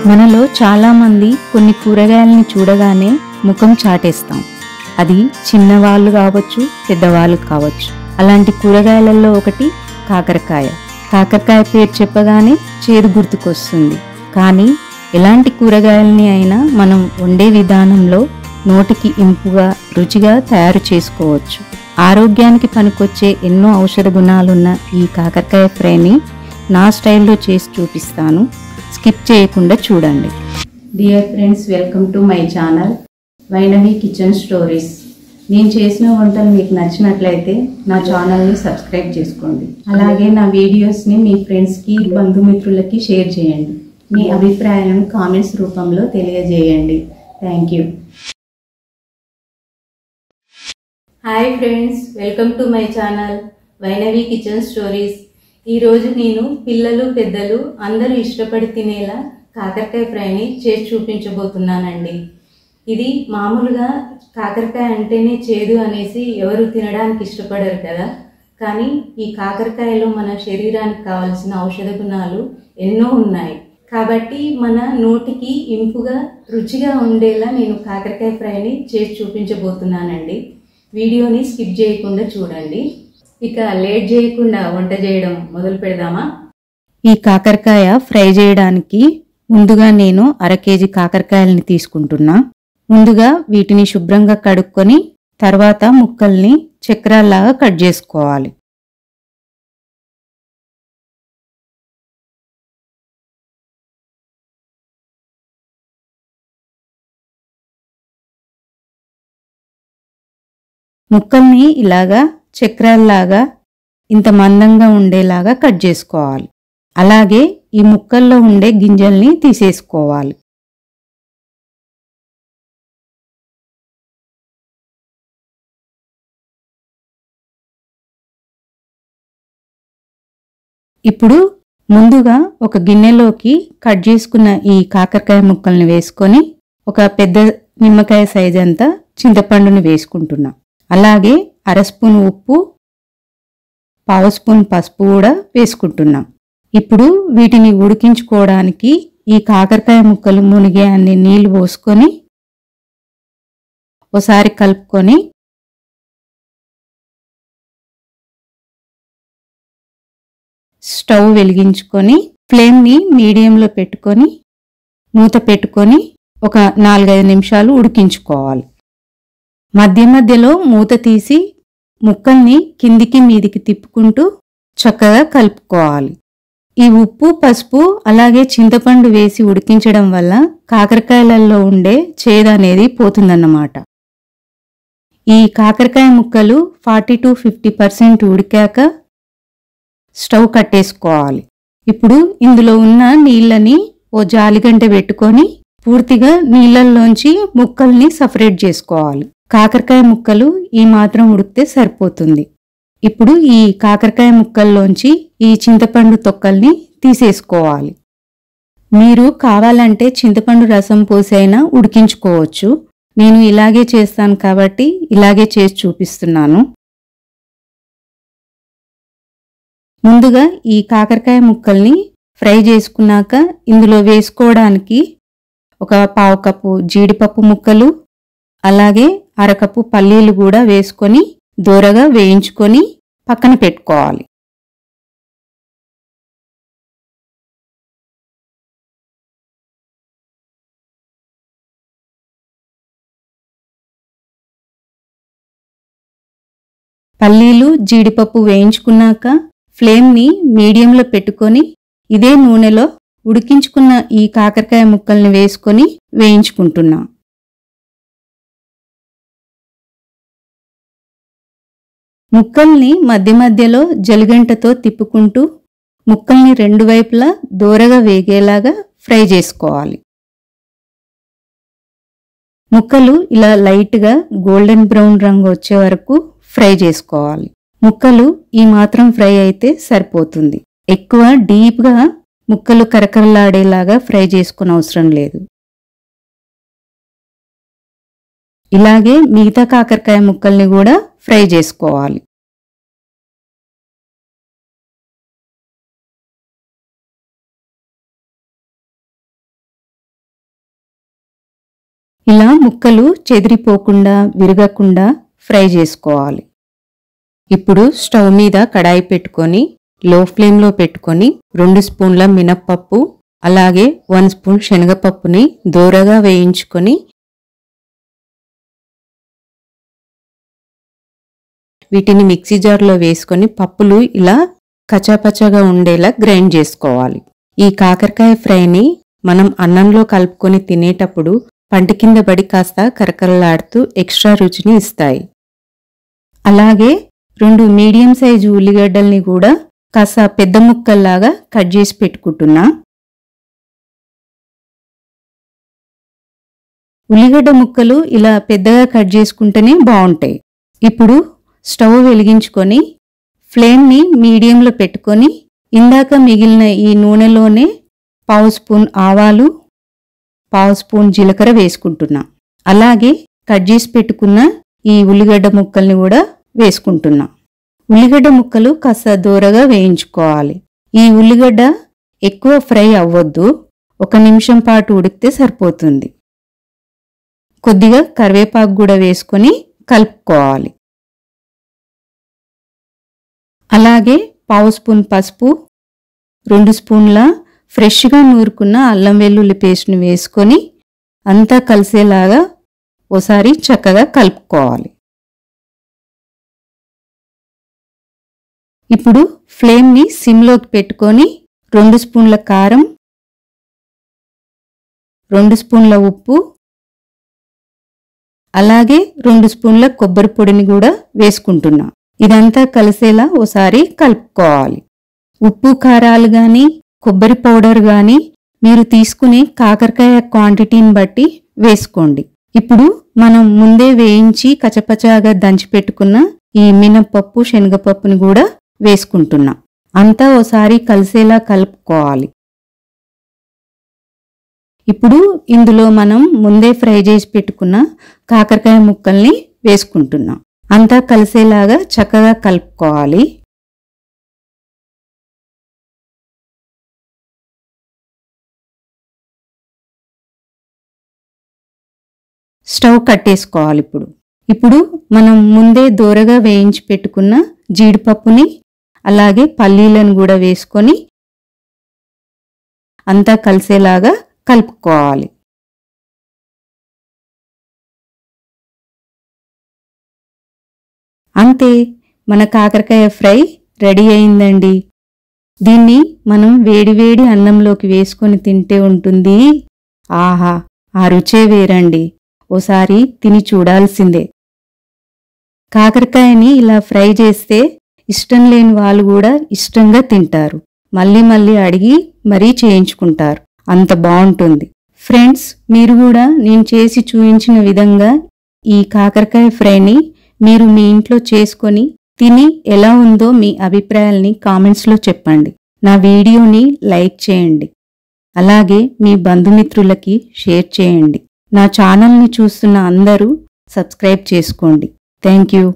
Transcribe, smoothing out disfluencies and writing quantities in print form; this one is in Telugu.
మనలో చాలా మంది కొన్ని కూరగాయలని చూడగానే ముఖం చాటేస్తాం. అది చిన్నవాళ్ళు కావచ్చు, పెద్దవాళ్ళు కావచ్చు. అలాంటి కూరగాయలలో ఒకటి కాకరకాయ. కాకరకాయ పేరు చెప్పగానే చేదు గుర్తుకొస్తుంది. కానీ ఎలాంటి కూరగాయలని అయినా మనం వండే విధానంలో నోటికి ఇంపుగా, రుచిగా తయారు చేసుకోవచ్చు. ఆరోగ్యానికి పనికొచ్చే ఎన్నో ఔషధ గుణాలున్న ఈ కాకరకాయ ఫ్రైని నా స్టైల్లో చేసి చూపిస్తాను. స్కిప్ చేయకుండా చూడండి. Dear friends, welcome to my channel Vainavi kitchen stories. నేను చేసిన వంటలు మీకు నచ్చినట్లయితే నా ఛానల్ని సబ్స్క్రైబ్ చేసుకోండి. అలాగే నా వీడియోస్ని మీ ఫ్రెండ్స్కి, బంధుమిత్రులకి షేర్ చేయండి. మీ అభిప్రాయాలను కామెంట్స్ రూపంలో తెలియజేయండి. Thank you. Hi friends, welcome to my channel Vainavi kitchen stories. ఈరోజు నేను పిల్లలు, పెద్దలు అందరూ ఇష్టపడి తినేలా కాకరకాయ ఫ్రైని చేసి చూపించబోతున్నానండి. ఇది మామూలుగా కాకరకాయ అంటేనే చేదు అనేసి ఎవరు తినడానికి ఇష్టపడరు కదా. కానీ ఈ కాకరకాయలో మన శరీరానికి కావాల్సిన ఔషధ గుణాలు ఎన్నో ఉన్నాయి. కాబట్టి మన నోటికి ఇంపుగా, రుచిగా ఉండేలా నేను కాకరకాయ ఫ్రైని చేసి చూపించబోతున్నానండి. వీడియోని స్కిప్ చేయకుండా చూడండి. ఇక లేట్ చేయకుండా వంట చేయడం మొదలు పెడదామా? ఈ కాకరకాయ ఫ్రై చేయడానికి ముందుగా నేను 1/2 కేజీ కాకరకాయలని తీసుకుంటున్నా. ముందుగా వీటిని శుభ్రంగా కడుక్కొని తర్వాత ముక్కల్ని చక్రాల్లాగా కట్ చేసుకోవాలి. ముక్కల్ని ఇలాగా చక్రాల్లాగా ఇంత మందంగా ఉండేలాగా కట్ చేసుకోవాలి. అలాగే ఈ ముక్కల్లో ఉండే గింజల్ని తీసేసుకోవాలి. ఇప్పుడు ముందుగా ఒక గిన్నెలోకి కట్ చేసుకున్న ఈ కాకరకాయ ముక్కల్ని వేసుకొని ఒక పెద్ద నిమ్మకాయ సైజ్ అంతా చింతపండుని వేసుకుంటున్నా. అలాగే 1/2 స్పూన్ ఉప్పు, 1/2 స్పూన్ పసుపు కూడా వేసుకుంటున్నాం. ఇప్పుడు వీటిని ఉడికించుకోవడానికి ఈ కాకరకాయ ముక్కలు మునిగే అన్ని నీళ్లు పోసుకొని ఒకసారి కలుపుకొని స్టవ్ వెలిగించుకొని ఫ్లేమ్ని మీడియంలో పెట్టుకొని మూత పెట్టుకొని ఒక 4-5 నిమిషాలు ఉడికించుకోవాలి. మధ్య మధ్యలో మూత తీసి ముక్కల్ని కిందికి మీదికి తిప్పుకుంటూ చక్కగా కలుపుకోవాలి. ఈ ఉప్పు, పసుపు అలాగే చింతపండు వేసి ఉడికించడం వల్ల కాకరకాయలలో ఉండే చేదు అనేది పోతుందన్నమాట. ఈ కాకరకాయ ముక్కలు 40-50% ఉడికాక స్టవ్ కట్టేసుకోవాలి. ఇప్పుడు ఇందులో ఉన్న నీళ్ళని ఓ జాలిగంట పెట్టుకొని పూర్తిగా నీళ్ళల్లోంచి ముక్కల్ని సపరేట్ చేసుకోవాలి. కాకరకాయ ముక్కలు ఈ మాత్రం ఉడికితే సరిపోతుంది. ఇప్పుడు ఈ కాకరకాయ ముక్కల్లోంచి ఈ చింతపండు తొక్కల్ని తీసేసుకోవాలి. మీరు కావాలంటే చింతపండు రసం పోసి అయినా ఉడికించుకోవచ్చు. నేను ఇలాగే చేస్తాను కాబట్టి ఇలాగే చేసి చూపిస్తున్నాను. ముందుగా ఈ కాకరకాయ ముక్కల్ని ఫ్రై చేసుకున్నాక ఇందులో వేసుకోవడానికి ఒక 1/2 కప్పు జీడిపప్పు ముక్కలు, అలాగే 1/2 కప్పు పల్లీలు కూడా వేసుకొని దోరగా వేయించుకొని పక్కన పెట్టుకోవాలి. పల్లీలు, జీడిపప్పు వేయించుకున్నాక ఫ్లేమ్ని మీడియంలో పెట్టుకొని ఇదే నూనెలో ఉడికించుకున్న ఈ కాకరకాయ ముక్కల్ని వేసుకొని వేయించుకుంటున్నా. ముక్కల్ని మధ్య మధ్యలో జలిగంటతో తిప్పుకుంటూ ముక్కల్ని 2 వైపులా దోరగా వేగేలాగా ఫ్రై చేసుకోవాలి. ముక్కలు ఇలా లైట్గా గోల్డెన్ బ్రౌన్ రంగు వచ్చే వరకు ఫ్రై చేసుకోవాలి. ముక్కలు ఈ మాత్రం ఫ్రై అయితే సరిపోతుంది. ఎక్కువ డీప్గా ముక్కలు కరకరలాడేలాగా ఫ్రై చేసుకునే అవసరం లేదు. ఇలాగే మిగతా కాకరకాయ ముక్కల్ని కూడా ఫ్రై చేసుకోవాలి. ఇలా ముక్కలు చెదిరిపోకుండా విరగకుండా ఫ్రై చేసుకోవాలి. ఇప్పుడు స్టవ్ మీద కడాయి పెట్టుకొని లో ఫ్లేమ్లో పెట్టుకొని 2 స్పూన్ల మినప్పప్పు అలాగే 1 స్పూన్ శనగపప్పుని దోరగా వేయించుకొని వీటిని మిక్సీ జార్లో వేసుకొని పప్పులు ఇలా కచాపచాగా ఉండేలా గ్రైండ్ చేసుకోవాలి. ఈ కాకరకాయ ఫ్రైని మనం అన్నంలో కలుపుకొని తినేటప్పుడు పంటి కింద పడి కాస్త కరకరలాడుతూ ఎక్స్ట్రా రుచిని ఇస్తాయి. అలాగే 2 మీడియం సైజు ఉల్లిగడ్డల్ని కూడా కాస్త పెద్ద ముక్కల్లాగా కట్ చేసి పెట్టుకుంటున్నా. ఉల్లిగడ్డ ముక్కలు ఇలా పెద్దగా కట్ చేసుకుంటేనే బాగుంటాయి. ఇప్పుడు స్టవ్ వెలిగించుకొని ఫ్లేమ్ని మీడియంలో పెట్టుకొని ఇందాక మిగిలిన ఈ నూనెలోనే 1/2 స్పూన్ ఆవాలు 1/2 స్పూన్ జీలకర్ర వేసుకుంటున్నా. అలాగే కట్ చేసి పెట్టుకున్న ఈ ఉల్లిగడ్డ ముక్కల్ని కూడా వేసుకుంటున్నా. ఉల్లిగడ్డ ముక్కలు కాస్త దూరగా వేయించుకోవాలి. ఈ ఉల్లిగడ్డ ఎక్కువ ఫ్రై అవ్వద్దు, 1 నిమిషం పాటు ఉడికితే సరిపోతుంది. కొద్దిగా కరివేపాకు కూడా వేసుకొని కలుపుకోవాలి. అలాగే 1/2 స్పూన్ పసుపు, 2 స్పూన్ల ఫ్రెష్గా నూరుకున్న అల్లం వెల్లుల్లి పేస్ట్ని వేసుకొని అంతా కలిసేలాగా ఓసారి చక్కగా కలుపుకోవాలి. ఇప్పుడు ఫ్లేమ్ని సిమ్లోకి పెట్టుకొని 2 స్పూన్ల కారం, 2 స్పూన్ల ఉప్పు, అలాగే 2 స్పూన్ల కొబ్బరి పొడిని కూడా వేసుకుంటున్నా. ఇదంతా కలిసేలా ఓసారి కలుపుకోవాలి. ఉప్పు కారాలు కానీ కొబ్బరి పౌడర్ కానీ మీరు తీసుకునే కాకరకాయ క్వాంటిటీని బట్టి వేసుకోండి. ఇప్పుడు మనం ముందే వేయించి కచపచాగా దంచిపెట్టుకున్న ఈ మినపప్పు శనగపప్పుని కూడా వేసుకుంటున్నా. అంతా ఓసారి కలిసేలా కలుపుకోవాలి. ఇప్పుడు ఇందులో మనం ముందే ఫ్రై చేసి పెట్టుకున్న కాకరకాయ ముక్కల్ని వేసుకుంటున్నాం. అంతా కలిసేలాగా చక్కగా కలుపుకోవాలి. స్టవ్ కట్టేసుకోవాలి. ఇప్పుడు మనం ముందే దోరగా వేయించి పెట్టుకున్న జీడిపప్పుని అలాగే పల్లీలను కూడా వేసుకొని అంతా కలిసేలాగా కలుపుకోవాలి. అంతే, మన కాకరకాయ ఫ్రై రెడీ అయిందండి. దీన్ని మనం వేడివేడి అన్నంలోకి వేసుకొని తింటే ఉంటుంది. ఆహా, ఆ రుచే వేరండి. ఓసారి తిని చూడాల్సిందే. కాకరకాయని ఇలా ఫ్రై చేస్తే ఇష్టం లేని వాళ్ళు కూడా ఇష్టంగా తింటారు. మళ్ళీ మళ్ళీ అడిగి మరీ చేయించుకుంటారు. అంత బాగుంటుంది. ఫ్రెండ్స్, మీరు కూడా నేను చేసి చూపించిన విధంగా ఈ కాకరకాయ ఫ్రైని మీరు మీ ఇంట్లో చేసుకొని తిని ఎలా ఉందో మీ అభిప్రాయాల్ని కామెంట్స్లో చెప్పండి. నా వీడియోని లైక్ చేయండి. అలాగే మీ బంధుమిత్రులకి షేర్ చేయండి. నా ఛానల్ని చూస్తున్న అందరూ సబ్స్క్రైబ్ చేసుకోండి. Thank you.